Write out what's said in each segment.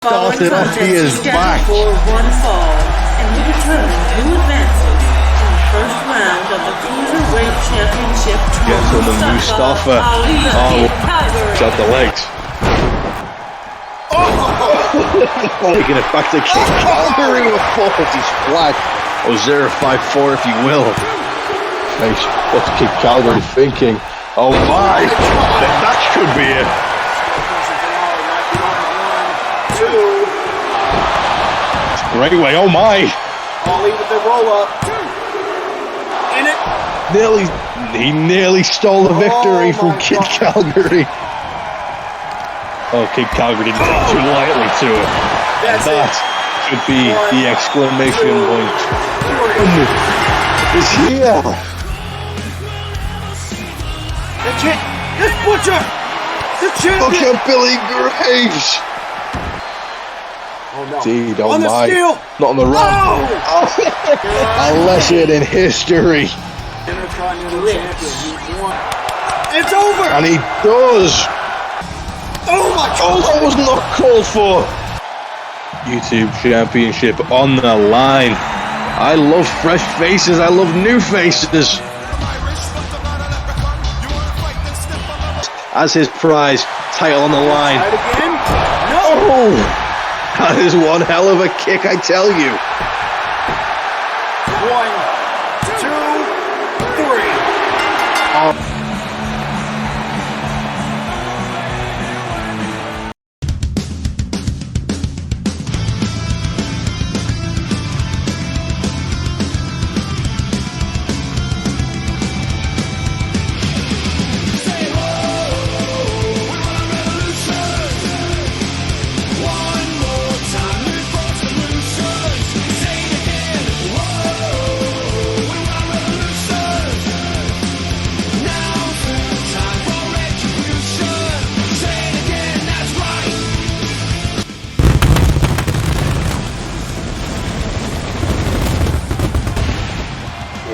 Started off, he is back. For one fall, and we return who advances in the first round of the Cruiserweight Championship. Gentleman Mustafa. Shot the legs. Taking it back to Kid Calgary with 4. He's flat. Or 0-5-4 if you will. Nice. What's Kid Calgary thinking? Oh my! That should be it. Right away, oh my! Ollie with the roll up. In it. He nearly stole the victory from Kid Calgary. Oh, Kid Calgary didn't take too lightly to it. That should be the exclamation point. Is here. This Butcher! The champion! Look at Billy Graves! Oh no. Indeed, oh on the my. steal. Not on the run. Oh. A lesson in history. It's over! And he does. Oh my God! Oh, that was not called for. YouTube Championship on the line. I love fresh faces. I love new faces. As his prize, title on the line. Try it again? No! Oh, that is one hell of a kick, I tell you. 1, 2, 3.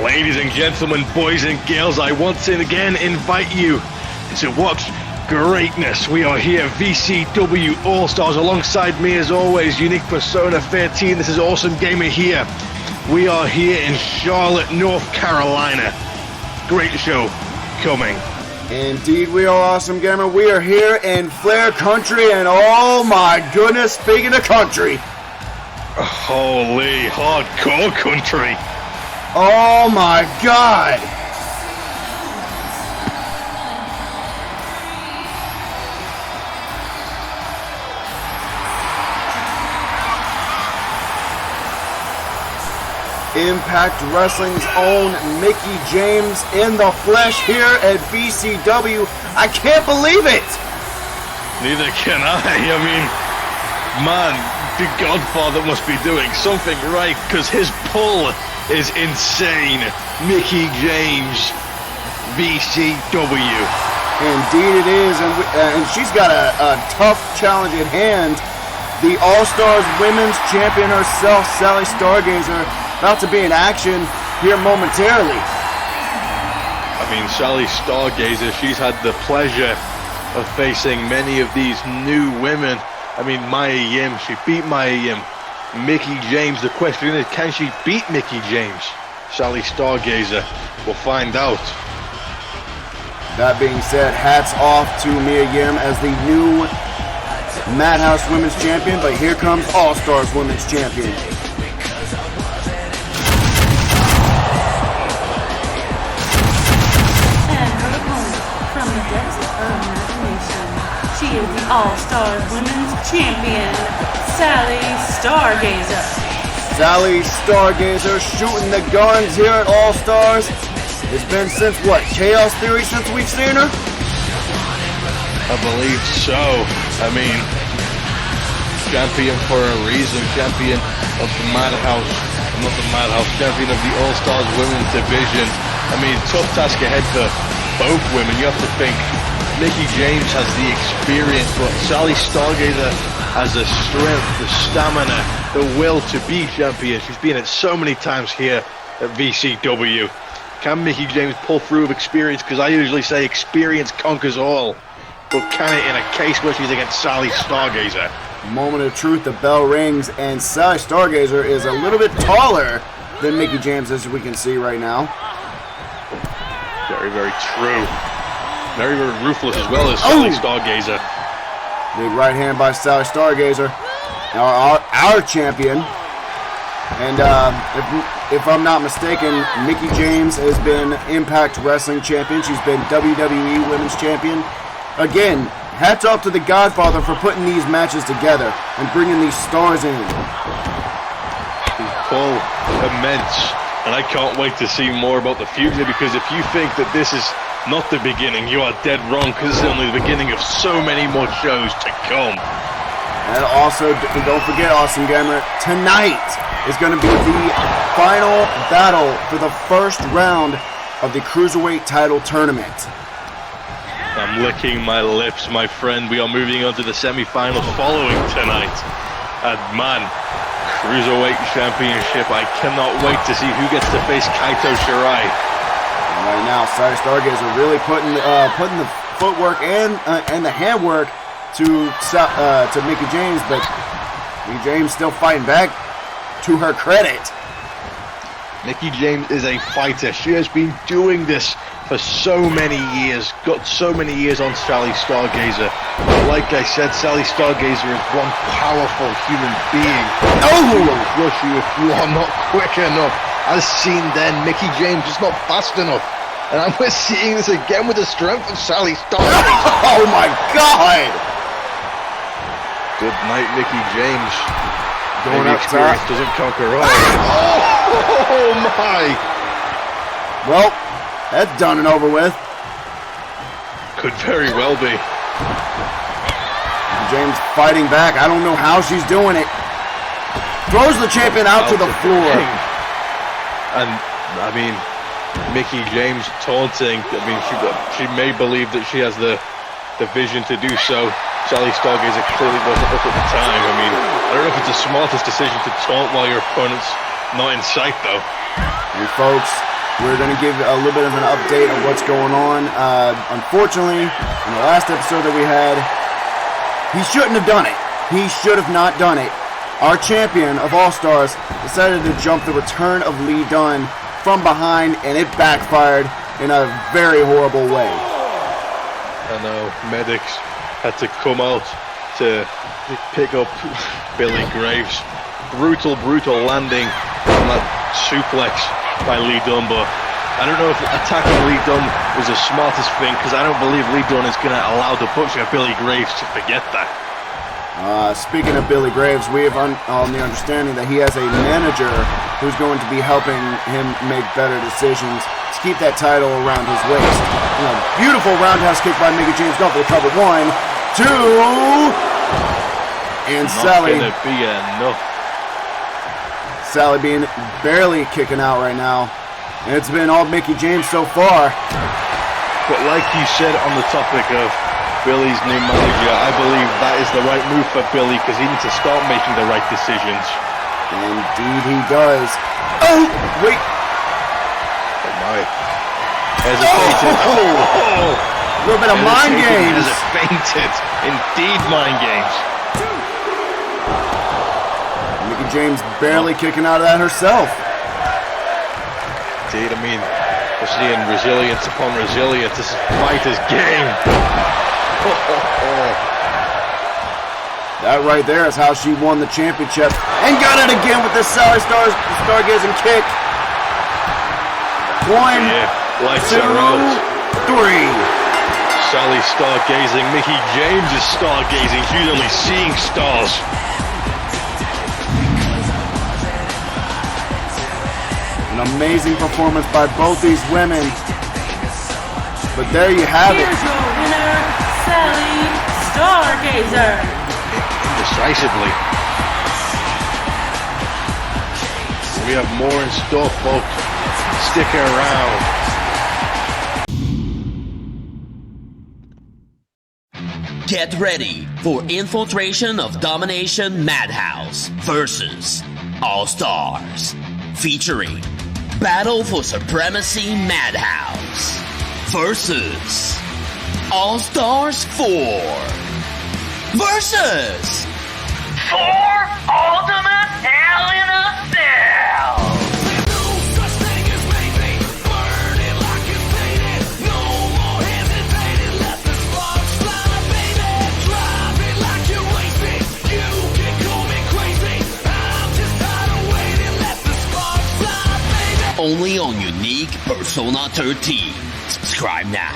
Ladies and gentlemen, boys and girls, I once again invite you to watch greatness. We are here, VCW Allstars, alongside me as always, Unique Persona 13. This is Awesome Gamer here. We are here in Charlotte, North Carolina. Great show coming. Indeed, we are Awesome Gamer. We are here in Flair Country, and oh my goodness, speaking of country. Holy hardcore country. Oh my God! Impact Wrestling's own Mickie James in the flesh here at VCW. I can't believe it! Neither can I. I mean, man, the Godfather must be doing something right, because his pull is insane. Mickie James, VCW. Indeed it is, and she's got a tough challenge at hand. The All-Stars Women's Champion herself, Sally Stargazer, about to be in action here momentarily. I mean, Sally Stargazer, she's had the pleasure of facing many of these new women. I mean, Mia Yim, she beat Mia Yim. Mickie James, the question is, can she beat Mickie James? Sally Stargazer, we'll find out. That being said, hats off to Mia Yim as the new Madhouse Women's Champion, but here comes All-Stars Women's Champion. And her opponent, from the depths of her imagination, she is the All-Stars Women's Champion, Sally Stargazer. Sally Stargazer shooting the guns here at All-Stars. It's been since what, Chaos Theory since we've seen her? I believe so. I mean, champion for a reason, champion of the Madhouse, not the Madhouse, champion of the All-Stars Women's Division. I mean, tough task ahead for both women. You have to think Mickie James has the experience, but Sally Stargazer has the strength, the stamina, the will to be champion. She's been it so many times here at VCW. Can Mickie James pull through with experience? Because I usually say experience conquers all. But can it in a case where she's against Sally Stargazer? Moment of truth, the bell rings, and Sally Stargazer is a little bit taller than Mickie James, as we can see right now. Very, very true. Very, very ruthless as well as Sally Stargazer. Big right hand by Sally Stargazer, our champion. And if I'm not mistaken, Mickie James has been Impact Wrestling Champion. She's been WWE Women's Champion. Again, hats off to the Godfather for putting these matches together and bringing these stars in. Full, immense, and I can't wait to see more about the future, because if you think that this is not the beginning, you are dead wrong, because it's only the beginning of so many more shows to come. And also, don't forget, Awesome Gamer, tonight is going to be the final battle for the first round of the Cruiserweight title tournament. I'm licking my lips, my friend. We are moving on to the semi-finals following tonight. And man, Cruiserweight Championship, I cannot wait to see who gets to face Kaito Shirai. And right now, Sally Stargazer really putting the footwork and the handwork to Mickie James, but Mickie James still fighting back, to her credit. Mickie James is a fighter. She has been doing this for so many years, got so many years on Sally Stargazer. But like I said, Sally Stargazer is one powerful human being. She will crush you if you are not quick enough. As seen then, Mickie James is not fast enough. And we're seeing this again with the strength of Sally Stargazer. Oh my God! Good night, Mickie James. Going up experience top. Doesn't conquer all. Oh my! Well, that's done and over with. Could very well be. James fighting back. I don't know how she's doing it. Throws the champion out to the floor. And, I mean, Mickie James taunting. I mean, she may believe that she has the vision to do so. Sally Stargazer clearly wasn't up at the time. I mean, I don't know if it's the smartest decision to taunt while your opponent's not in sight, though. And folks, we're going to give a little bit of an update on what's going on. Unfortunately, in the last episode that we had, he shouldn't have done it. He should have not done it. Our champion of All-Stars decided to jump the return of Lee Dunn from behind, and it backfired in a very horrible way. I know, medics had to come out to pick up Billy Graves. Brutal landing on that suplex by Lee Dunn, but I don't know if attacking Lee Dunn was the smartest thing, because I don't believe Lee Dunn is going to allow the butcher Billy Graves to forget that. Speaking of Billy Graves, we have on the understanding that he has a manager who's going to be helping him make better decisions to keep that title around his waist. Beautiful roundhouse kick by Mickie James. Go for the cover. 1, 2, and Sally. Not gonna be enough. Sally being barely kicking out right now. And it's been all Mickie James so far. But like you said on the topic of Billy's new manager, I believe that is the right move for Billy, because he needs to start making the right decisions. Indeed he does. Oh, wait. Oh my. Hesitated. Oh. A little bit of mind games. Has fainted. Indeed, mind games. Mickie James barely kicking out of that herself. Indeed, I mean, we're seeing resilience upon resilience. This is fighter's game. That right there is how she won the championship. And got it again with this Sally Stargazing kick. 1, lights 2, are out. 3. Sally stargazing. Mickie James is stargazing. She's only seeing stars. An amazing performance by both these women. But there you have it. Here's your winner, Sally Stargazer. Decisively. We have more in store, folks. Stick around. Get ready for Infiltration of Domination Madhouse versus All-Stars, featuring Battle for Supremacy Madhouse versus All-Stars 4 versus for ultimate Hell in a Cell. Only on unique Persona 13. Subscribe now.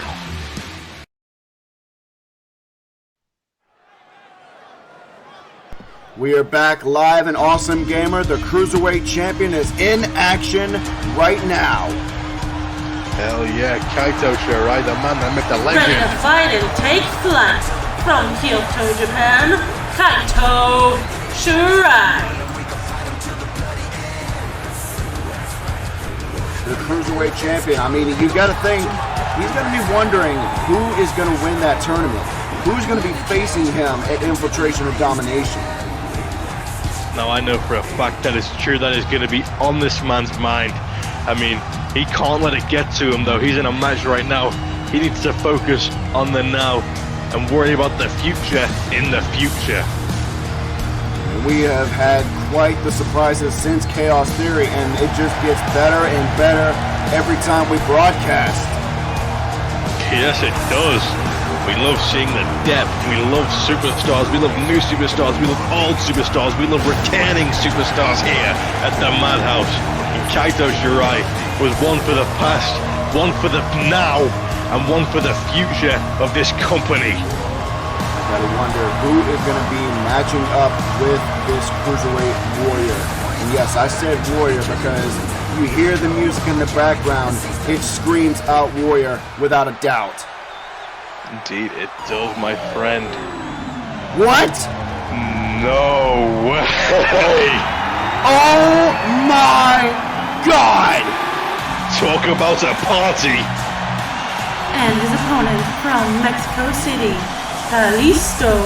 We are back live and Awesome Gamer. The Cruiserweight Champion is in action right now. Hell yeah, Kaito Shirai, the man that met the Ready legend. to fight and take flight. From Kyoto, Japan, Kaito Shirai. The Cruiserweight Champion. I mean, you got to think, he's going to be wondering who is going to win that tournament. Who's going to be facing him at Infiltration or Domination? Now I know for a fact that it's true that is going to be on this man's mind. I mean, he can't let it get to him though. He's in a match right now. He needs to focus on the now and worry about the future in the future. We have had quite the surprises since Chaos Theory, and it just gets better and better every time we broadcast. Yes, it does. We love seeing the depth. We love superstars. We love new superstars. We love old superstars. We love returning superstars here at the Madhouse. And Kaito Shirai was one for the past, one for the now, and one for the future of this company. I gotta wonder who is going to be matching up with this Cruiserweight Warrior. And yes, I said Warrior because you hear the music in the background. It screams out Warrior without a doubt. Indeed, it does, my friend. What? No way! Oh my God! Talk about a party! And his opponent from Mexico City, Kalisto.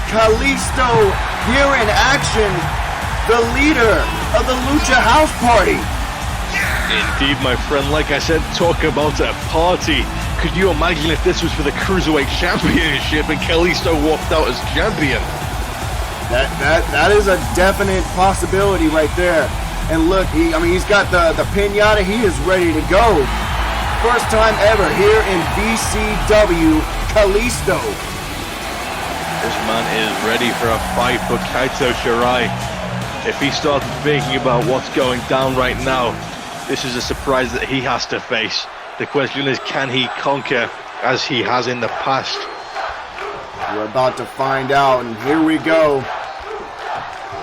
Kalisto here in action, the leader of the Lucha House Party. Indeed, my friend, like I said, talk about a party. Could you imagine if this was for the Cruiserweight Championship and Kalisto walked out as champion? That is a definite possibility right there. And look, he's got the piñata. He is ready to go. First time ever here in BCW, Kalisto. This man is ready for a fight for Kaito Shirai. If he starts thinking about what's going down right now, this is a surprise that he has to face. The question is, can he conquer as he has in the past? We're about to find out, and here we go.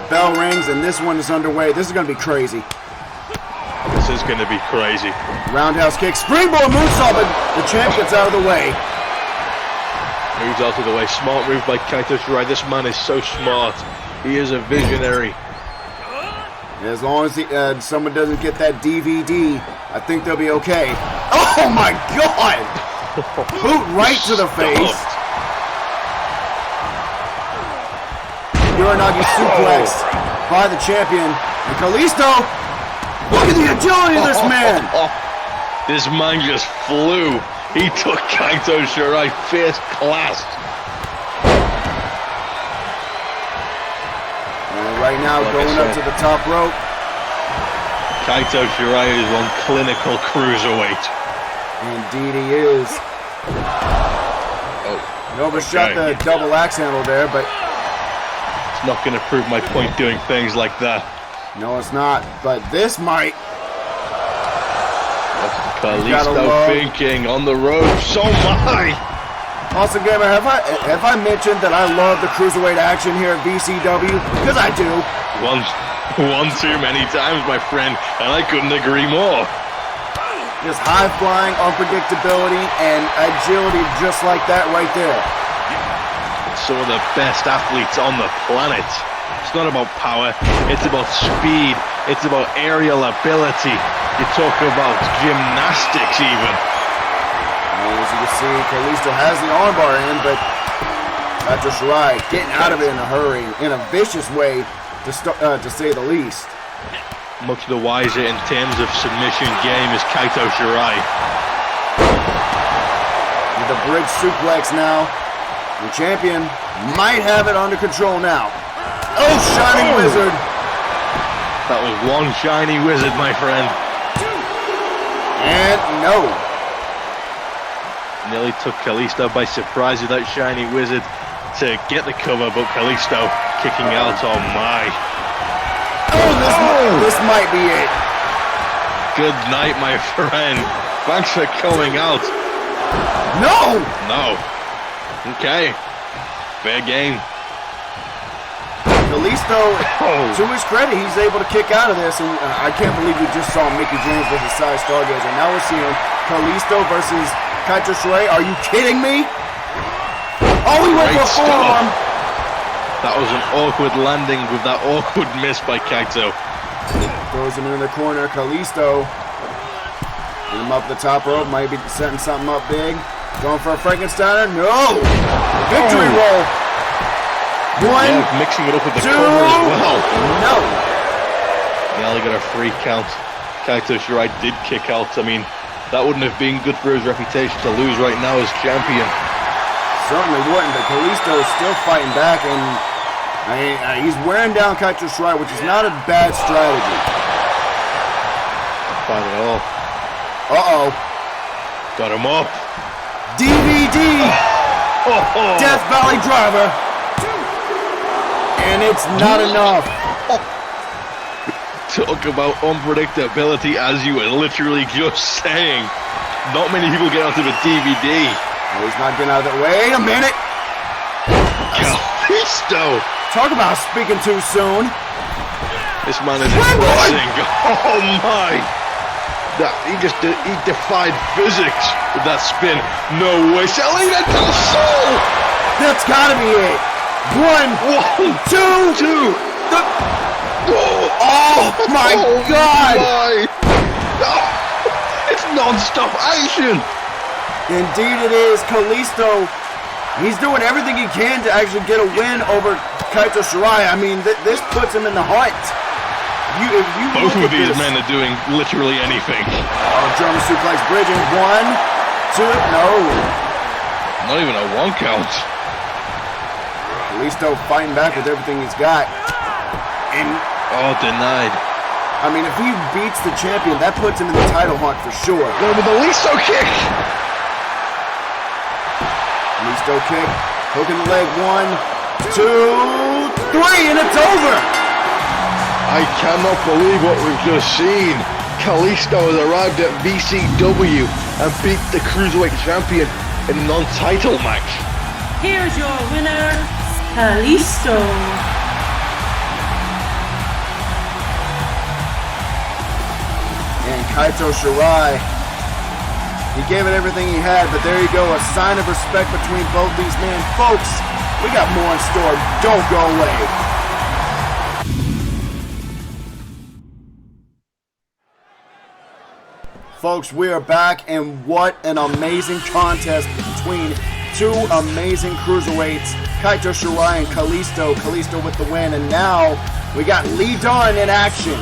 Bell rings, and this one is underway. This is going to be crazy. This is going to be crazy. Roundhouse kick, springboard moonsault, but the champ gets out of the way. Moves out of the way. Smart move by Kaito Shirai. This man is so smart. He is a visionary. As long as someone doesn't get that DVD, I think they'll be okay. Oh my God! Boot right to the face. Uranagi suplex by the champion. And Kalisto, look at the agility of this man. This man just flew. He took Kaito Shirai first class. And right now, Like going up to the top rope. Kaito Shirai is one clinical cruiserweight. Indeed he is. Oh, He overshot okay. the double axe handle there, but It's not going to prove my point doing things like that. no, it's not. But this might. Kalisto thinking on the ropes. Oh my! Awesome Gamer, have I mentioned that I love the cruiserweight action here at BCW? Because I do. One too many times, my friend, and I couldn't agree more. Just high flying, unpredictability, and agility just like that right there. Some of the best athletes on the planet. It's not about power, it's about speed, it's about aerial ability. You talk about gymnastics even. And as you can see, Kalisto has the armbar in, but Kaito Shirai getting out of it in a hurry, in a vicious way, to say the least. Much the wiser in terms of submission game is Kaito Shirai. the bridge suplex now. The champion might have it under control now. Oh, Shining Wizard. That was one shiny wizard, my friend. And no. Nearly took Kalisto by surprise with that shiny wizard to get the cover, but Kalisto kicking out. Oh my. Oh, this might be it. Good night, my friend. Thanks for coming out. No! No. Okay. Fair game. Kalisto, to his credit, he's able to kick out of this, and I can't believe we just saw Mickey James versus Sally Stargazer. Now we're seeing Kalisto versus Kaito Shirai. Are you kidding me? Oh, he went for a forearm. That was an awkward landing with that awkward miss by Kaito. Throws him in the corner. Kalisto. Get him up the top rope. Might be setting something up big. Going for a Frankensteiner. No! Victory roll. One. Yeah, mixing it up with the two, cover as well. No. He only got a free count. Kaito Shirai did kick out. I mean, that wouldn't have been good for his reputation to lose right now as champion. Certainly wouldn't, but Kalisto is still fighting back, and he's wearing down Kaito Shirai, which is not a bad strategy. Fine at all. Uh-oh. Got him up. DVD! Death Valley Driver! And it's not enough. Talk about unpredictability, as you were literally just saying. Not many people get onto the DVD. Oh, he's not getting out of the way. Wait a minute. Kalisto! Talk about speaking too soon. This man is impressing. Oh my! He defied physics with that spin. No way. Selena Del Sol! That's gotta be it. One, two. Oh my God! It's non-stop action. Indeed it is. Kalisto, he's doing everything he can to actually get a win over Kaito Shirai. I mean, this puts him in the hunt. Both of these men are doing literally anything. Oh, German suplex bridging. One, two, no. Not even a one count. Kalisto fighting back with everything he's got. And denied. I mean, if he beats the champion, that puts him in the title hunt for sure. Going with the Listo kick. Listo kick. Hooking the leg. 1, 2, 3, and it's over. I cannot believe what we've just seen. Kalisto has arrived at VCW and beat the Cruiserweight Champion in a non-title match. Here's your winner, Kalisto. And Kaito Shirai, he gave it everything he had, but there you go, a sign of respect between both these men. Folks, we got more in store. Don't go away. Folks, we are back, and what an amazing contest between two amazing cruiserweights, Kaito Shirai and Kalisto. Kalisto with the win, and now we got Lee Dunn in action.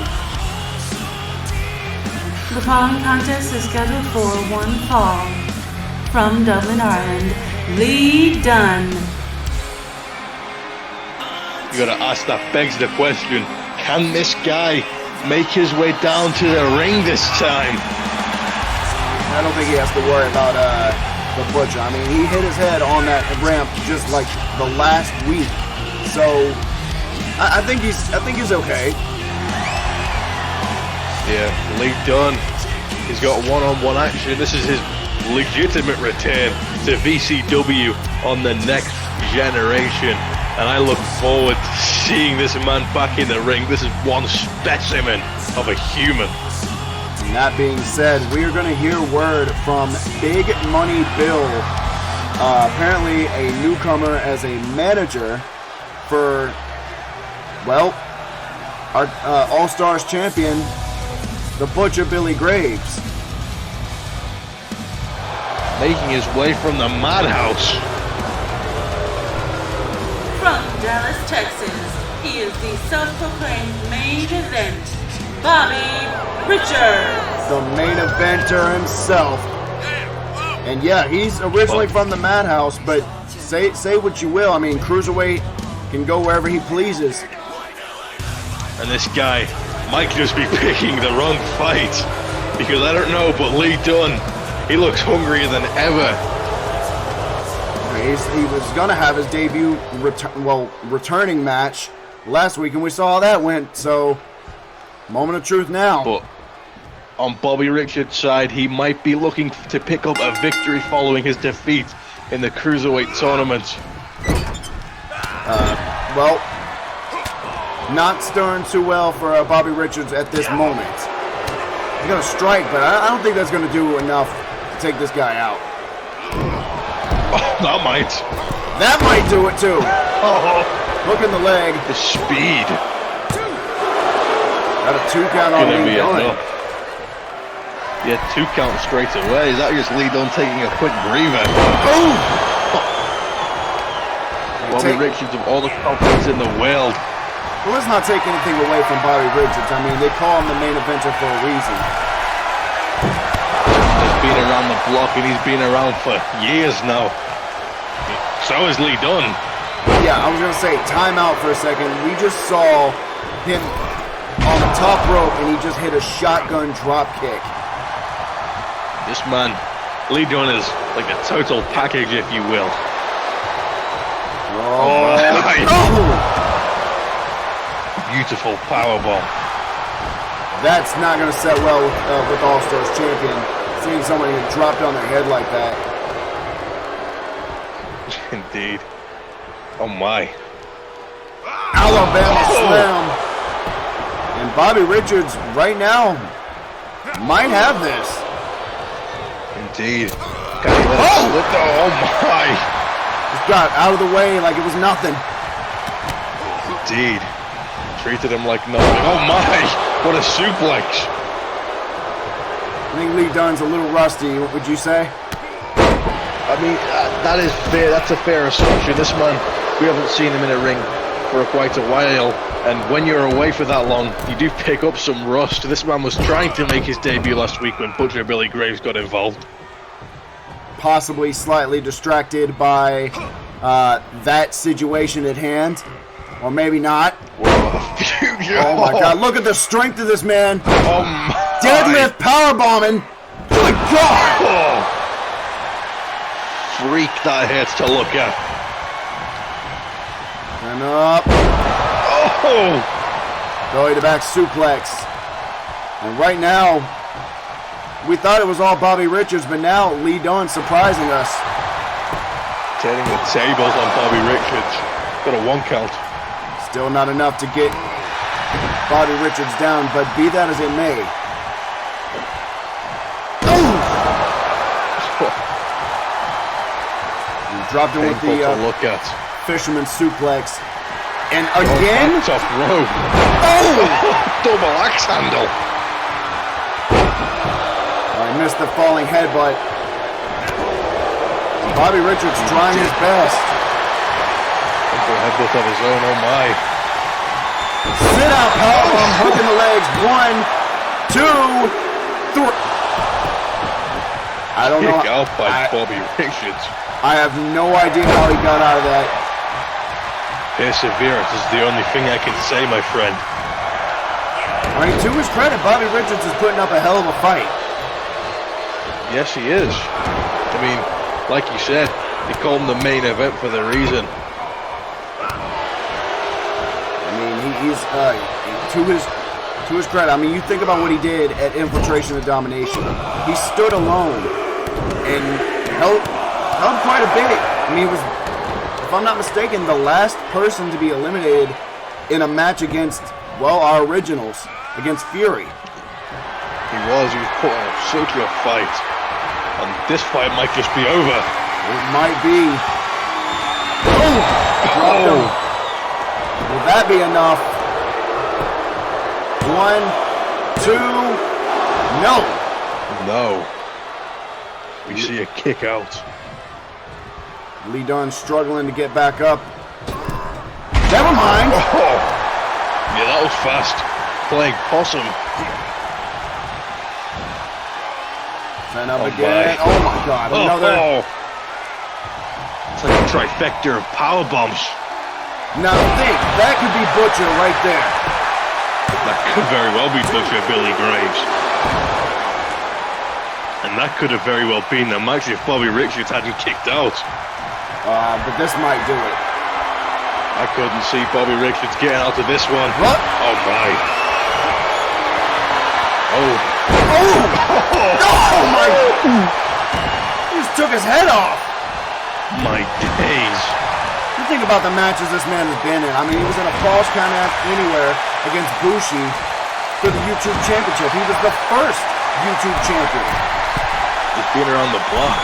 The following contest is scheduled for one fall. From Dublin, Ireland, Lee Dunn. You gotta ask, that begs the question, can this guy make his way down to the ring this time? I don't think he has to worry about the Butcher. I mean, he hit his head on that ramp just like the last week, so I think he's okay. Yeah, Lee Dunn, he's got one-on-one action. This is his legitimate return to VCW on the next generation, and I look forward to seeing this man back in the ring. This is one specimen of a human. And that being said, we are going to hear word from Big Money Bill, apparently a newcomer as a manager for, well, our All-Stars champion, the Butcher Billy Graves. Making his way from the Madhouse. From Dallas, Texas, he is the self-proclaimed main event, Bobby Richards. The main eventer himself. And yeah, he's originally from the Madhouse, but say what you will. I mean, Cruiserweight can go wherever he pleases. And this guy might just be picking the wrong fight. Because I don't know, but Lee Dunn, he looks hungrier than ever. He was going to have his debut returning match last week, and we saw how that went. So, moment of truth now. But on Bobby Richards' side, he might be looking to pick up a victory following his defeat in the Cruiserweight tournament. Well, not stirring too well for Bobby Richards at this moment. He's going to strike, but I don't think that's going to do enough to take this guy out. Oh, that might. That might do it, too. Oh, Hook in the leg. the speed. Got a 2 count on Gonna Lee be Dunn. enough. Yeah, 2 count straight away. Is that just Lee Dunn taking a quick breather? Boom! Bobby Richards of all the confidence in the world. Well, let's not take anything away from Bobby Richards. I mean, they call him the main eventer for a reason. He's been around the block and he's been around for years now. So is Lee Dunn. Yeah, I was going to say, time out for a second. We just saw him on the top rope, and he just hit a shotgun drop kick. This man, Lee Dunn, is like a total package, if you will. Oh, Beautiful powerbomb. That's not going to set well with All-Stars champion. Seeing someone get dropped on their head like that. Indeed. Oh my. Alabama slam. And Bobby Richards, right now, might have this. Indeed. Can he let it slip? Oh my. Just got out of the way like it was nothing. Indeed. Treated him like nothing. Oh my. What a suplex. I think Lee Dunn's a little rusty, what would you say? I mean, that is fair. That's a fair assumption. This man, we haven't seen him in a ring for quite a while. And when you're away for that long, you do pick up some rust. This man was trying to make his debut last week when Butcher Billy Graves got involved. Possibly slightly distracted by that situation at hand. Or maybe not. Oh my God, look at the strength of this man. Oh my. Deadlift powerbombing. Good God. Oh. Freak that hurts to look at. And up. Oh. Belly to back suplex. And right now, we thought it was all Bobby Richards, but now Lee Dunn surprising us. Turning the tables on Bobby Richards. Got a 1 count. Still not enough to get Bobby Richards down, but be that as it may. He dropped him with Painful the to look at. fisherman suplex. And again? Top rope. Oh! Double axe handle. I missed the falling headbutt. Bobby Richards trying his best. Into a headbutt of his own, oh my. Sit out powerbomb, hooking the legs. 1, 2, 3. I don't know. Kick out by Bobby Richards. I have no idea how he got out of that. Perseverance is the only thing I can say, my friend. I mean, to his credit, Bobby Richards is putting up a hell of a fight. Yes, he is. I mean, like you said, they call him the main event for the reason. I mean, he's to his credit. I mean, you think about what he did at Infiltration and Domination. He stood alone and held quite a bit. I mean, he was, if I'm not mistaken, the last person to be eliminated in a match against, well, our originals, against Fury. He was putting up such a fight. And this fight might just be over. It might be. Oh! Will that be enough? 1, 2, no. No. We see a kick out. Lee Dunn struggling to get back up. Never mind. Oh. Yeah, that was fast. Playing possum. And up again. Oh my God! Another. It's like a trifecta of power bombs. Now think, that could be Butcher right there. That could very well be Butcher Billy Graves. And that could have very well been the match if Bobby Richards hadn't kicked out. But this might do it. I couldn't see Bobby Richards getting out of this one. What? Oh my. Oh. Oh my. He just took his head off. My days. You think about the matches this man has been in. I mean, he was in a false count out anywhere against Bushi for the YouTube Championship. He was the first YouTube champion. He's been around the block.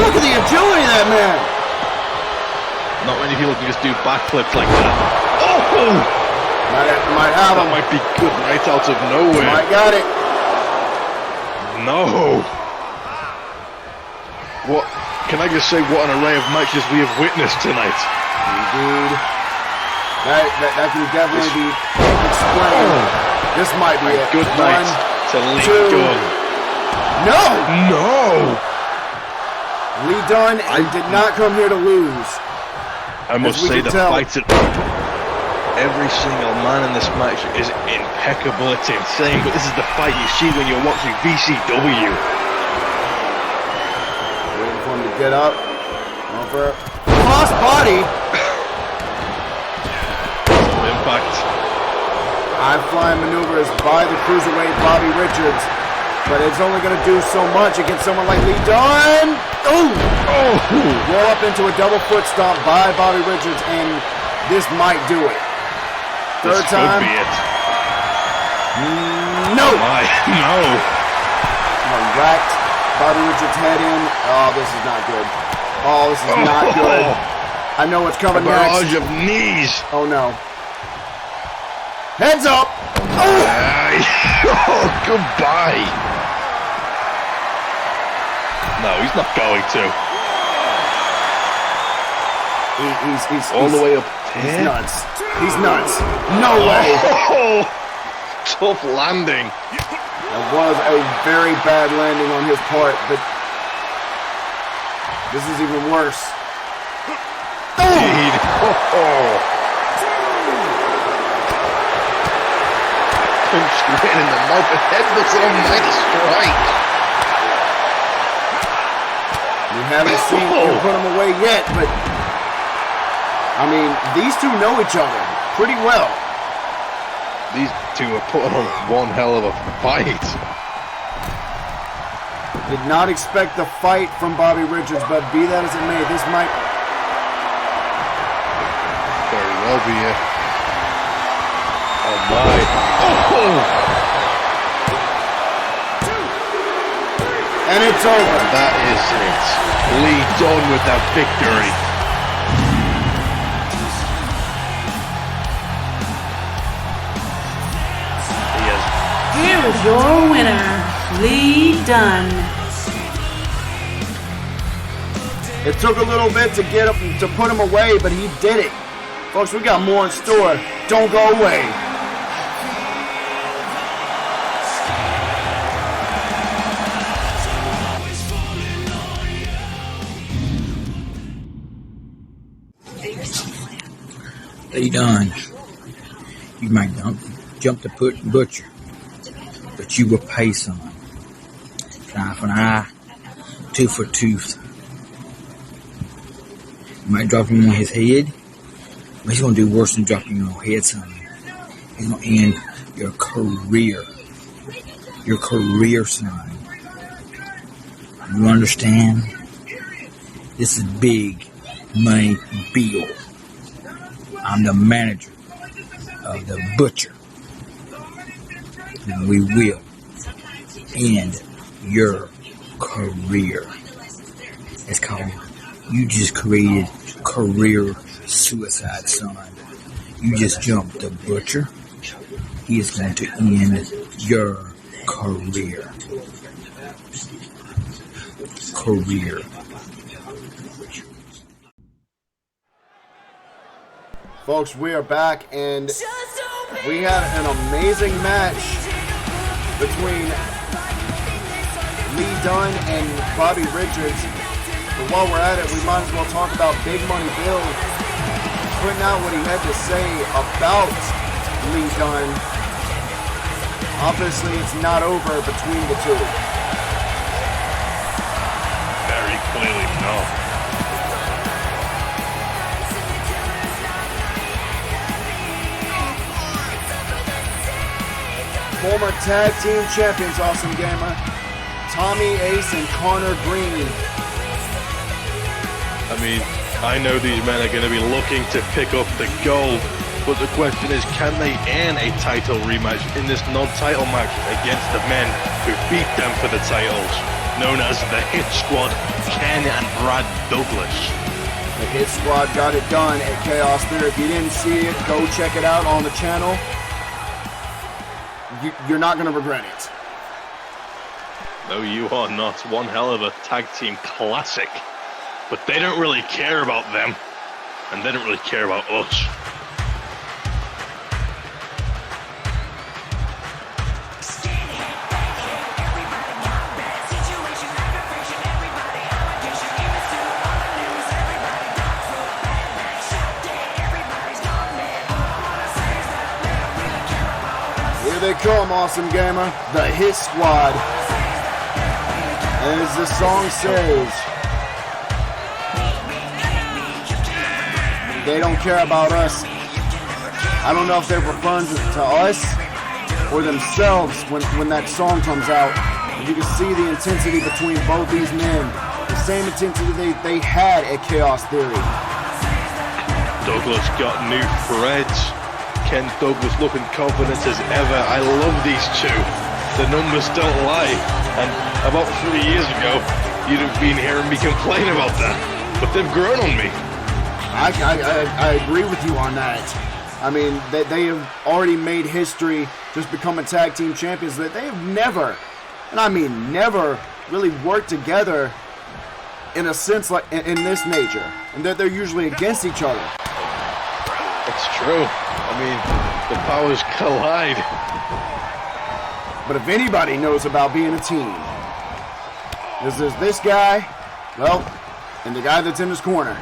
Look at the agility of that man. Not many people can just do backflips like that. Oh! Might have That him. might be good right out of nowhere. Might got it. No. What? Can I just say what an array of matches we have witnessed tonight? Indeed. That can definitely be explained. This might be it. Good night to Lee Dunn. No! No! Lee Dunn did not come here to lose. I must say the fights at every single man in this match is impeccable. It's insane, but this is the fight you see when you're watching VCW. Waiting for him to get up. Over. Cross body. Impact. High flying maneuvers by the cruiserweight Bobby Richards, but it's only going to do so much against someone like Lee Dunn. Ooh! Oh! Roll up into a double foot stomp by Bobby Richards, and this might do it. Third This time. could be it. No! My, no! One racked Bobby Richards' head in. Oh, this is not good. Oh, this is not good. I know what's coming Barrage next. of knees. Oh no. Heads up! Oh! Oh, goodbye. No, he's not going to. He's All the way up He's there. nuts. He's nuts. No way. Oh, tough landing. That was a very bad landing on his part, but this is even worse. Indeed. Oh. Punched right in the mouth. The head looks almighty strike. We haven't seen him put him away yet, but I mean, these two know each other pretty well. These two are putting on one hell of a fight. Did not expect the fight from Bobby Richards, but be that as it may, this might Very well be it. Oh my. Oh! and it's over. That is it. Lee Dunn with that victory. He has Here is your winner, Lee Dunn. It took a little bit to get him to put him away, but he did it. Folks, we got more in store. Don't go away. Lee Dunn, you might jump the butcher, but you will pay some. Eye for an eye, tooth for tooth. You might drop him on his head, but he's going to do worse than dropping you on your head, son. He's going to end your career. Your career, son. You understand? This is big money bill. I'm the manager of the butcher. And we will end your career. It's called, you just created career suicide, son. You just jumped the butcher. He is going to end your career. Career. Folks, we are back, and we had an amazing match between Lee Dunn and Bobby Richards. But while we're at it, we might as well talk about Big Money Bill putting out what he had to say about Lee Dunn. Obviously, it's not over between the two. Very clearly not. Former tag team champions, Awesome Gamer, Tommy Ace and Connor Green. I mean, I know these men are going to be looking to pick up the gold, but the question is, can they earn a title rematch in this non-title match against the men who beat them for the titles, known as the Hit Squad, Ken and Brad Douglas? The Hit Squad got it done at Chaos Theory. If you didn't see it, go check it out on the channel. You're not going to regret it. No, you are not. One hell of a tag team classic. But they don't really care about them, and they don't really care about us. Here they come, Awesome Gamer, the Hit Squad. As the song says, they don't care about us. I don't know if they're referring to us or themselves when that song comes out. And you can see the intensity between both these men. The same intensity they had at Chaos Theory. Douglas got new threads. Ken Douglas looking confident as ever. I love these two. The numbers don't lie. And about 3 years ago, you'd have been hearing me complain about that. But they've grown on me. I agree with you on that. I mean, they have already made history just becoming tag team champions. That they have never, and I mean never, really worked together in a sense like in this nature. And that they're usually against each other. It's true. I mean, the powers collide. But if anybody knows about being a team, there's this guy, well, and the guy that's in his corner.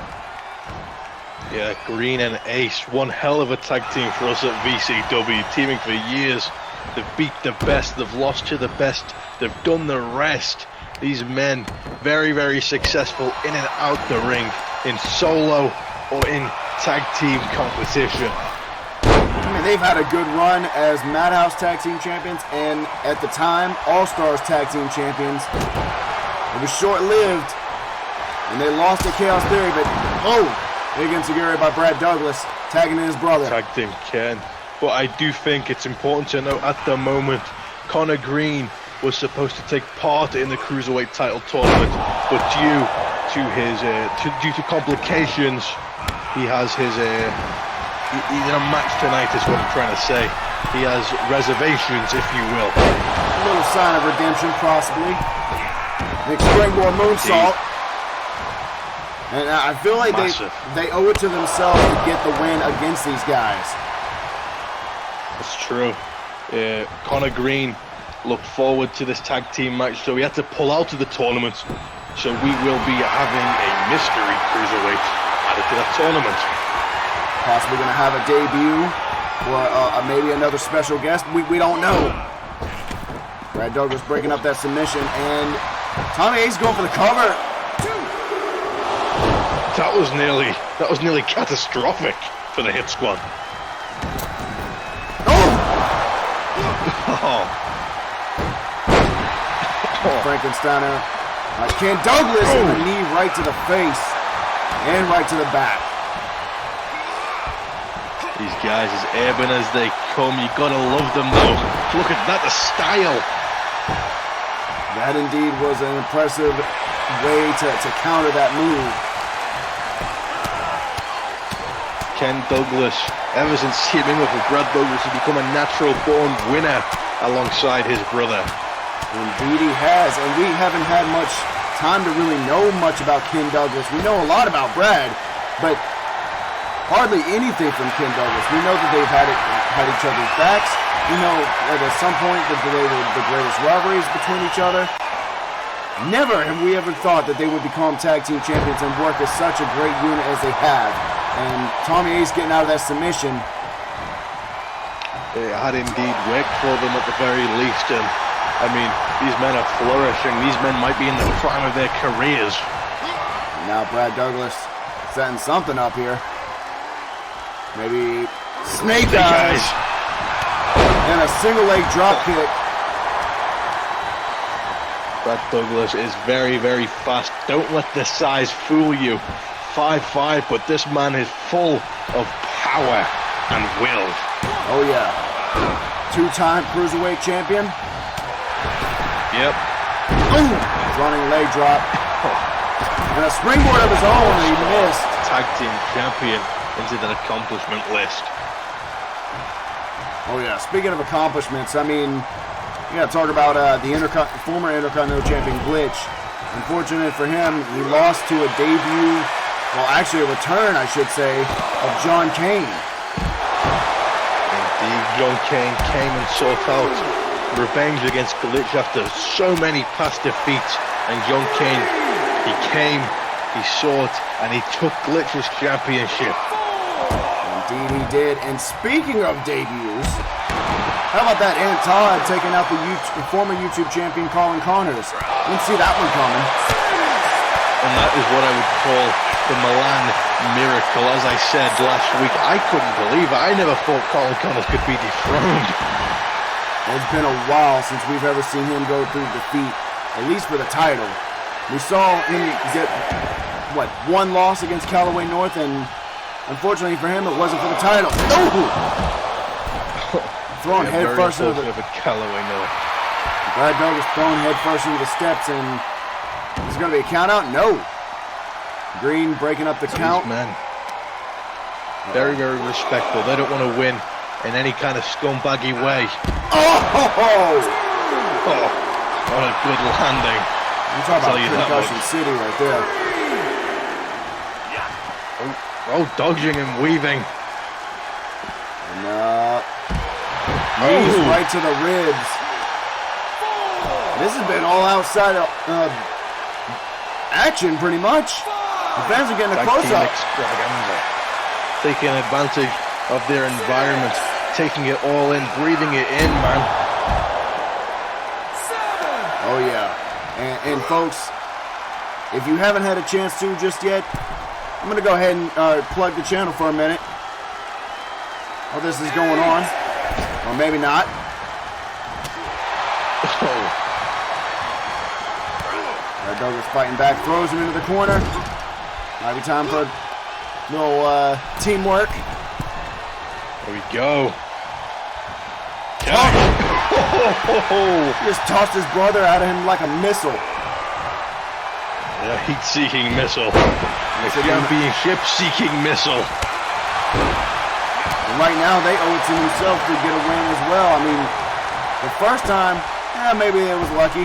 Yeah, Green and Ace, one hell of a tag team for us at VCW, teaming for years. They've beat the best, they've lost to the best, they've done the rest. These men, very, very successful in and out the ring, in solo or in tag team competition. I mean, they've had a good run as Madhouse Tag Team Champions and, at the time, Allstars Tag Team Champions. It was short-lived, and they lost to Chaos Theory, but, big enziguri by Brad Douglas, tagging in his brother. Tag team Ken. But I do think it's important to note at the moment, Connor Green was supposed to take part in the Cruiserweight title tournament, but due to complications, he has his he's in a match tonight is what I'm trying to say. He has reservations, if you will. A little sign of redemption, possibly. Nick Springboard moonsault. And I feel like they owe it to themselves to get the win against these guys. That's true. Connor Green looked forward to this tag team match, so he had to pull out of the tournament. So we will be having a mystery cruiserweight added to that tournament. Possibly going to have a debut or maybe another special guest. We don't know. Brad Douglas breaking up that submission, and Tommy Ace going for the cover. That was nearly catastrophic for the Hit Squad. Frankensteiner. Ken Douglas with a knee right to the face and right to the back. These guys, as urban as they come, you gotta love them though. Look at that, the style. That indeed was an impressive way to counter that move. Ken Douglas, ever since teaming up with Brad Douglas, has become a natural-born winner alongside his brother. Indeed he has, and we haven't had much time to really know much about Ken Douglas. We know a lot about Brad, but hardly anything from Ken Douglas. We know that they've had each other's backs. We know that at some point that they were the greatest rivalries between each other. Never have we ever thought that they would become tag team champions and work as such a great unit as they have. And Tommy Ace getting out of that submission. It had indeed worked for them at the very least. And I mean, these men are flourishing. These men might be in the prime of their careers. Now Brad Douglas setting something up here. Maybe snake eyes. And a single leg drop kick. Brad Douglas is very, very fast. Don't let the size fool you. 5'5", but this man is full of power and will. Oh yeah. Two-time Cruiserweight champion. Yep. Boom! Running leg drop. And a springboard of his own, he missed. Tag team champion into that accomplishment list. Oh yeah, speaking of accomplishments, I mean, you gotta talk about the former Intercontinental Champion Glitch. Unfortunate for him, he lost to a debut, well actually a return I should say, of John Kane. Indeed, John Kane came and sought out revenge against Glitch after so many past defeats. And John Kane, he came, he sought, and he took Glitch's championship. Indeed he did. And speaking of debuts, how about that Ant Todd taking out the former YouTube champion Colin Connors? Didn't see that one coming. And that is what I would call the Milan miracle. As I said last week, I couldn't believe it. I never thought Colin Connors could be dethroned. It's been a while since we've ever seen him go through defeat, at least for the title. We saw him get, what, one loss against Callaway North, and unfortunately for him, it wasn't for the title. Thrown head first into the Callaway North. Brad Douglas thrown head first into the steps, and is it going to be a count out? No. Green breaking up the count. Man, very, very respectful. They don't want to win in any kind of scumbaggy way. Oh! What a good landing. I'm talking about Concussion City right there. Oh, dodging and weaving. And knees right to the ribs. This has been all outside of action, pretty much. The fans are getting a close-up. Taking advantage of their environment, taking it all in, breathing it in, man. Oh, yeah. And folks, if you haven't had a chance to just yet, I'm going to go ahead and plug the channel for a minute while this is going on. Or maybe not. Douglas fighting back, throws him into the corner. Might be time for a little teamwork. There we go. Just tossed his brother out of him like a missile. A heat-seeking missile. A championship-seeking missile. And right now, they owe it to himself to get a win as well. I mean, the first time, maybe it was lucky.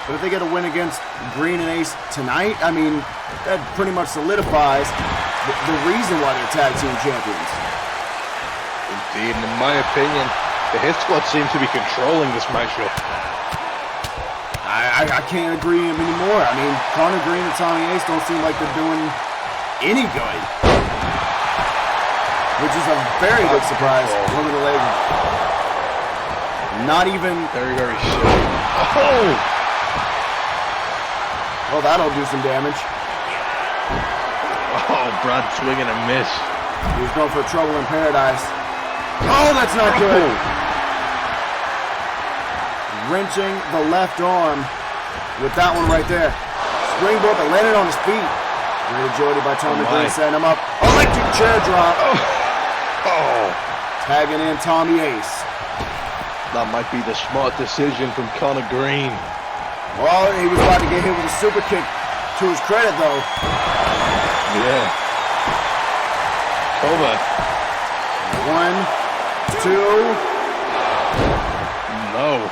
But if they get a win against Green and Ace tonight, I mean, that pretty much solidifies the reason why they're tag team champions. Indeed, and in my opinion, the Hit Squad seems to be controlling this matchup. I can't agree anymore. I mean, Connor Green and Tommy Ace don't seem like they're doing any good. Which is a very big surprise. Look at the leg. Not even... Very, very silly. Oh! Well, that'll do some damage. Oh, Brad swing and a miss. He was going for trouble in paradise. Oh, that's not good. Wrenching the left arm with that one right there. Springboard, but landed on his feet. Great agility by Tommy Green, setting him up. Electric chair drop. Oh. Tagging in Tommy Ace. That might be the smart decision from Connor Green. Well, he was about to get hit with a super kick. To his credit, though. Yeah. Over. 1, 2. No.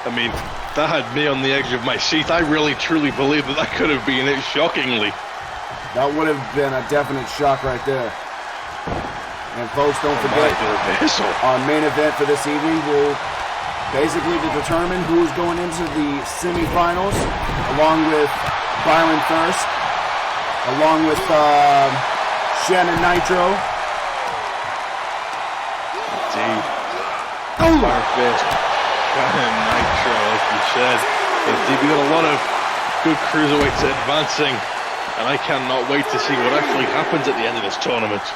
I mean, that had me on the edge of my seat. I really, truly believe that could have been it, shockingly. That would have been a definite shock right there. And folks, don't forget, our main event for this evening will basically to determine who's going into the semifinals, along with Byron Thirst, along with Shannon Nitro. Indeed. Byron Thirst, Shannon Nitro, like you said. Indeed, we got a lot of good cruiserweights advancing, and I cannot wait to see what actually happens at the end of this tournament.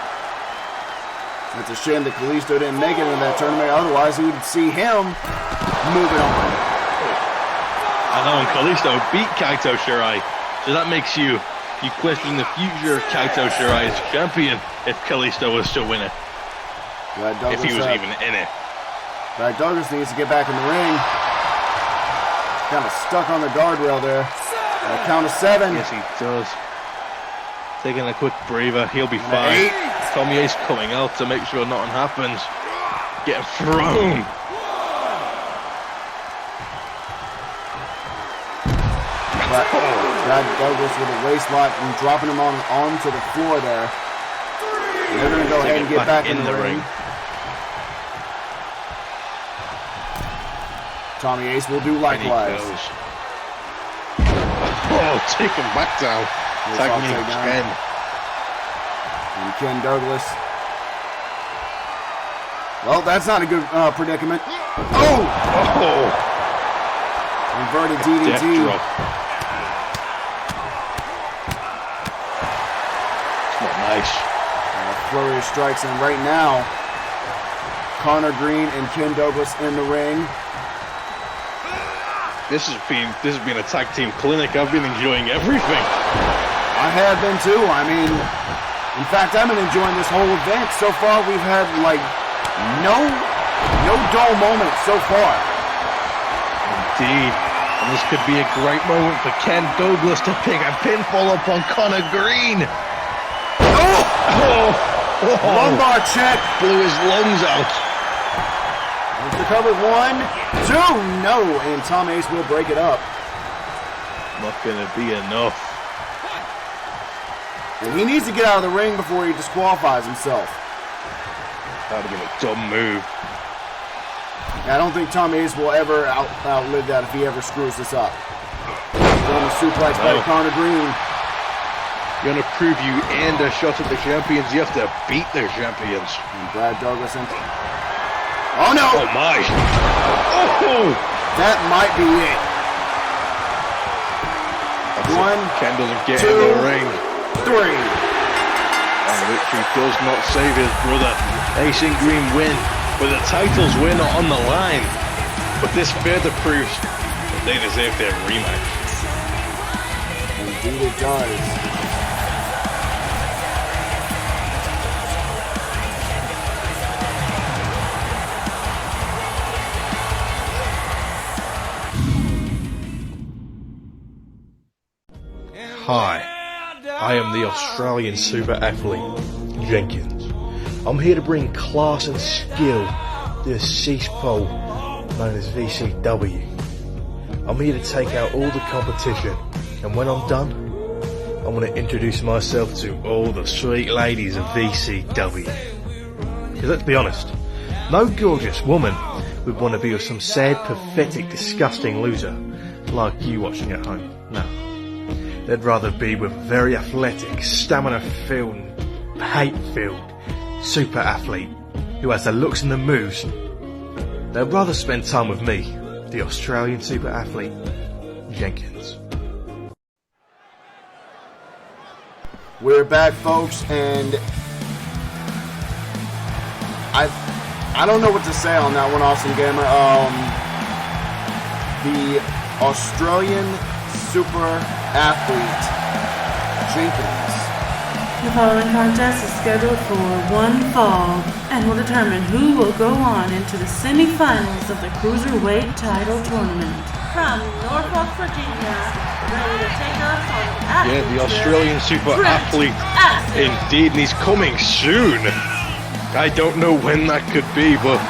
It's a shame that Kalisto didn't make it in that tournament. Otherwise, we would see him moving on. I know, and Kalisto beat Kaito Shirai, so that makes you question the future of Kaito Shirai as champion if Kalisto was to win it. If he was even in it. Brad Douglas needs to get back in the ring. Kind of stuck on the guardrail there. At a count of 7. Yes, he does. Taking a quick breather, he'll be fine. 8. Tommy Ace coming out to make sure nothing happens. Getting thrown. Brad Douglas with a waist lock and dropping him onto the floor there. And they're going to go ahead and get back in the ring. Tommy Ace will do likewise. Oh, take him back down. Tagging in Ken. And Ken Douglas. Well, that's not a good predicament. Oh! Inverted DDT. Death drop. It's not nice. Flurry of strikes, and right now, Connor Green and Ken Douglas in the ring. This has been a tag team clinic. I've been enjoying everything. I have been too. I mean, in fact, I've been enjoying this whole event. So far, we've had like no dull moments so far. Indeed. And this could be a great moment for Ken Douglas to pick a pinfall upon Connor Green. Oh! Lumbar check. Blew his lungs out. There's the cover. 1, 2, no. And Tom Ace will break it up. Not going to be enough. And he needs to get out of the ring before he disqualifies himself. That would have been a dumb move. I don't think Tom Ace will ever outlive that if he ever screws this up. Going to suplex by Connor Green. You're going to prove you and a shot at the champions. You have to beat their champions. And Brad Douglas in. Oh no! Oh my! Oh! That might be it. That's 1, it. Ken doesn't get 2, in the ring. 3. And victory does not save his brother. Ace and Green win, but the titles were not on the line. But this further proves that they deserve their rematch. Indeed it does. Hi, I am the Australian super athlete, Jenkins. I'm here to bring class and skill to the CESPO known as VCW. I'm here to take out all the competition, and when I'm done, I'm going to introduce myself to all the sweet ladies of VCW. Because let's be honest, no gorgeous woman would want to be with some sad, pathetic, disgusting loser like you watching at home. No. They'd rather be with a very athletic, stamina-filled, hate-filled super athlete who has the looks and the moves. They'd rather spend time with me, the Australian super athlete, Jenkins. We're back, folks, and I don't know what to say on that one, Austin Gamer. The Australian super athlete, Jenkins. The following contest is scheduled for one fall and will determine who will go on into the semifinals of the Cruiserweight title tournament. From Norfolk, Virginia, ready to take us on Yeah, the Australian super athlete. Indeed, and he's coming soon. I don't know when that could be, but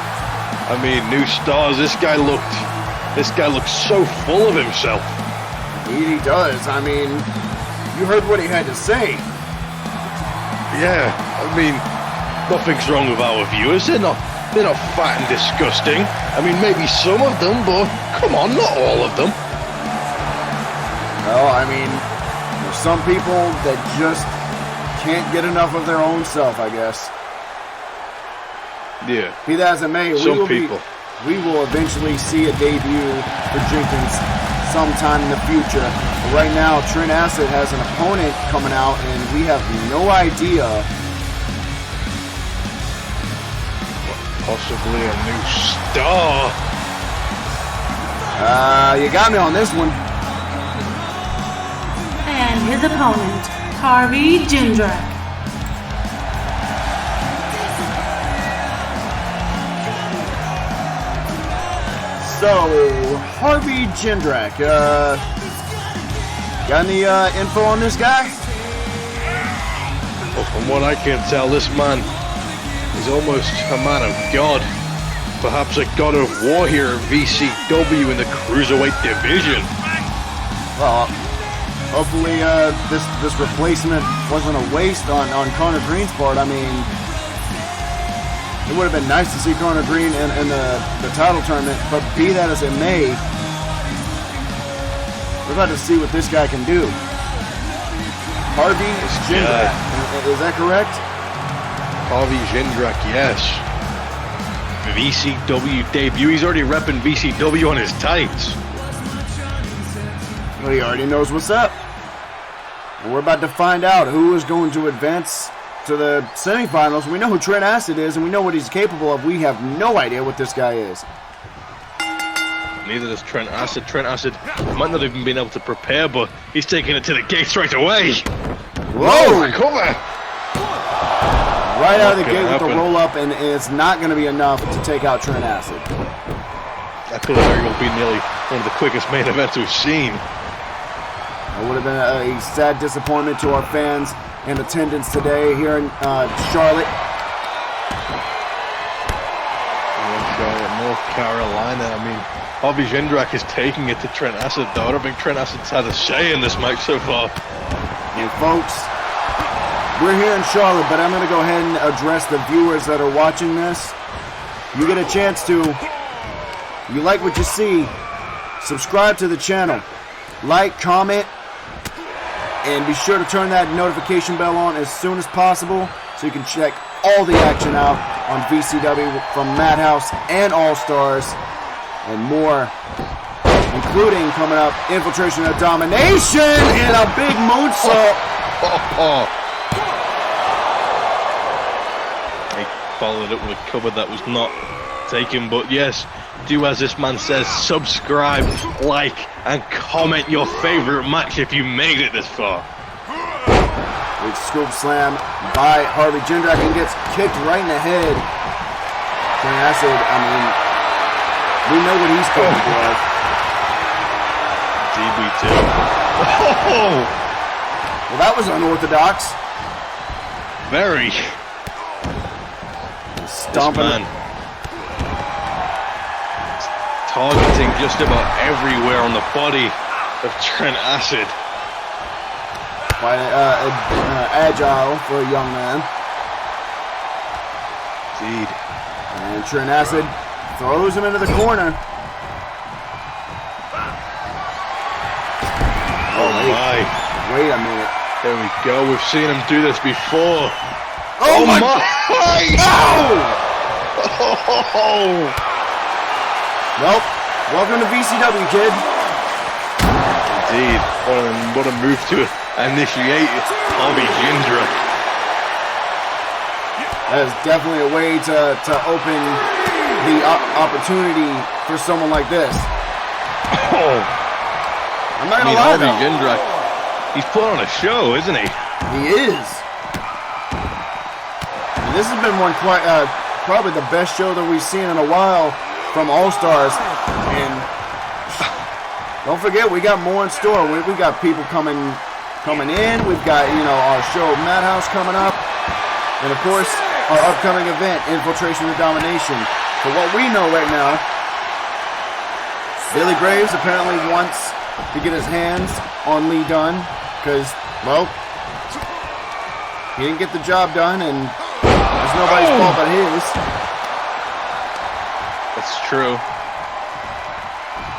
I mean, new stars. This guy looks so full of himself. Indeed he does. I mean, you heard what he had to say. Yeah, I mean, nothing's wrong with our viewers. They're not They're not fat and disgusting. I mean, maybe some of them, but come on, not all of them. Well, I mean, there's some people that just can't get enough of their own self, I guess. Yeah. Be that as it may, we will eventually see a debut for Jenkins sometime in the future. But right now, Trent Acid has an opponent coming out, and we have no idea. Possibly a new star. You got me on this one. And his opponent, Harvey Jindrak. So, Harvey Jindrak, got any info on this guy? Well, from what I can tell, this man is almost a man of God. Perhaps a god of war here at VCW in the Cruiserweight division. Well, hopefully this replacement wasn't a waste on Connor Green's part. I mean, it would have been nice to see Connor Green in the title tournament, but be that as it may, we're about to see what this guy can do. Harvey Jindrak, is that correct? Harvey Jindrak, yes. VCW debut. He's already repping VCW on his tights. Well, he already knows what's up. And we're about to find out who is going to advance to the semifinals. We know who Trent Acid is, and we know what he's capable of. We have no idea what this guy is. Neither does Trent Acid. Trent Acid might not even been able to prepare, but he's taking it to the gates right away. Whoa! Cover! Right out of the gate with the roll-up, and it's not going to be enough to take out Trent Acid. That could very well be nearly one of the quickest main events we've seen. It would have been a sad disappointment to our fans in attendance today here in Charlotte. North Carolina. I mean, Harvey Jindrak is taking it to Trent Acid, though. I don't think Trent Acid's had a say in this match so far. And folks, we're here in Charlotte, but I'm going to go ahead and address the viewers that are watching this. You get a chance to, you like what you see, subscribe to the channel, like, comment, and be sure to turn that notification bell on as soon as possible so you can check all the action out on VCW from Madhouse and Allstars and more, including coming up Infiltration of Domination and a big moonsault. He followed it with a cover that was not taken, but yes, do as this man says, subscribe, like, and comment your favorite match if you made it this far. Big scoop slam by Harvey Jindrak and gets kicked right in the head. Trent Acid, I mean, we know what he's capable of. Indeed we do. Oh! Well, that was unorthodox. Very. Stomping. This man targeting just about everywhere on the body of Trent Acid. Quite agile for a young man. Indeed. And Trent Acid throws him into the corner. Oh my. Wait a minute. There we go. We've seen him do this before. Oh my! Oh! Well, welcome to VCW, kid. Indeed. What a move to initiate Harvey Jindrak. That is definitely a way to open the opportunity for someone like this. Oh! I'm not gonna lie, Harvey though. Jindrak, he's put on a show, isn't he? He is. And this has been one quite probably the best show that we've seen in a while from Allstars. And don't forget, we got more in store. We got people coming in. We've got, our show Madhouse coming up, and of course our upcoming event, Infiltration of Domination. For what we know right now, Billy Graves apparently wants to get his hands on Lee Dunn because, well, he didn't get the job done, and it's nobody's fault but his. That's true.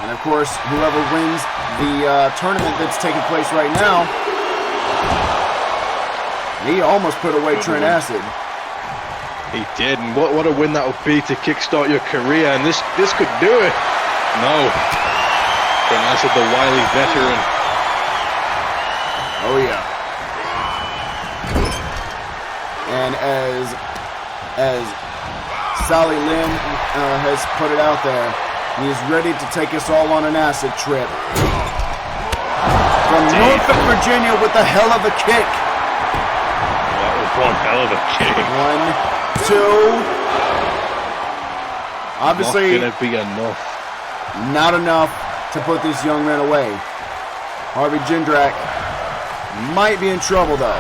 And of course, whoever wins the tournament that's taking place right now, he almost put away Trent Acid. He did, and what a win that would be to kickstart your career, and this could do it. No. Trent Acid, the wily veteran. Oh yeah. And as Sally Lynn has put it out there, he is ready to take us all on an acid trip. From Norfolk, Virginia with a hell of a kick. That was one hell of a kick. 1, 2. Obviously, not gonna be enough. Not enough to put this young man away. Harvey Jindrak might be in trouble though.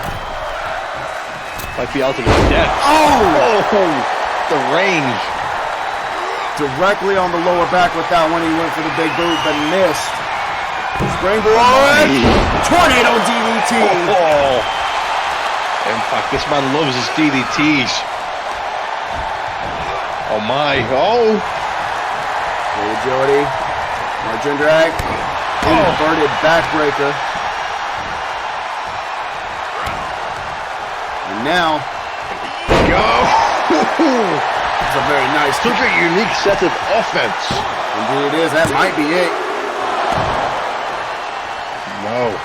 Might be out of his depth. Oh! The range. Directly on the lower back with that one. He went for the big boot, but missed. Springboard! Tornado DDT! Oh. Impact. This man loves his DDTs. Oh my. Oh! Good agility. Margin drag. Inverted backbreaker. And now. Go! It's a very nice. Such a unique set of offense. Indeed it is. That might be it. No.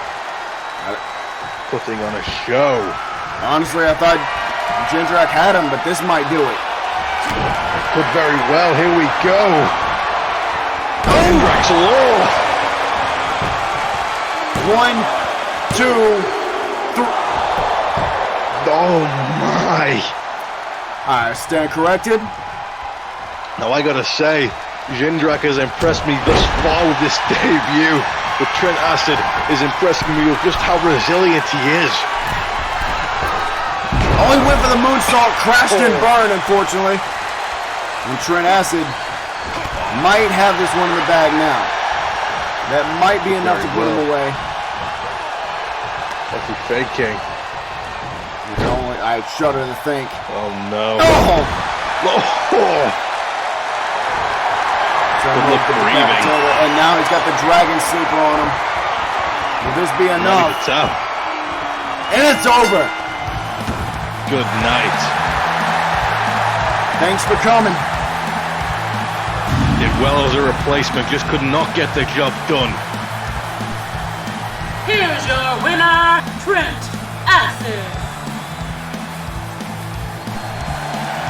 Putting on a show. Honestly, I thought Jindrak had him, but this might do it. Could very well. Here we go. Jindrak's law. 1, 2, 3. Oh my. I stand corrected. Now I gotta say, Jindrak has impressed me thus far with this debut. But Trent Acid is impressing me with just how resilient he is. Only went for the moonsault, crashed and burned, unfortunately. And Trent Acid might have this one in the bag now. That might be enough to put him away. What's he faking? I shudder to think. Oh no. Oh! And now he's got the dragon sleeper on him. Will this be enough? And it's over. Good night. Thanks for coming. Did well as a replacement, just could not get the job done. Here's your winner, Trent Acid.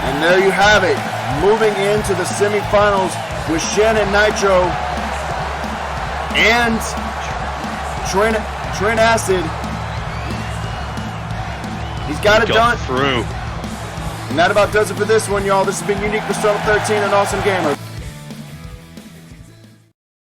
And there you have it. Moving into the semifinals with Shannon Nitro and Trent Acid. He's got it done. Through. And that about does it for this one, y'all. This has been Unique Persona 13 and Awesome Gamer.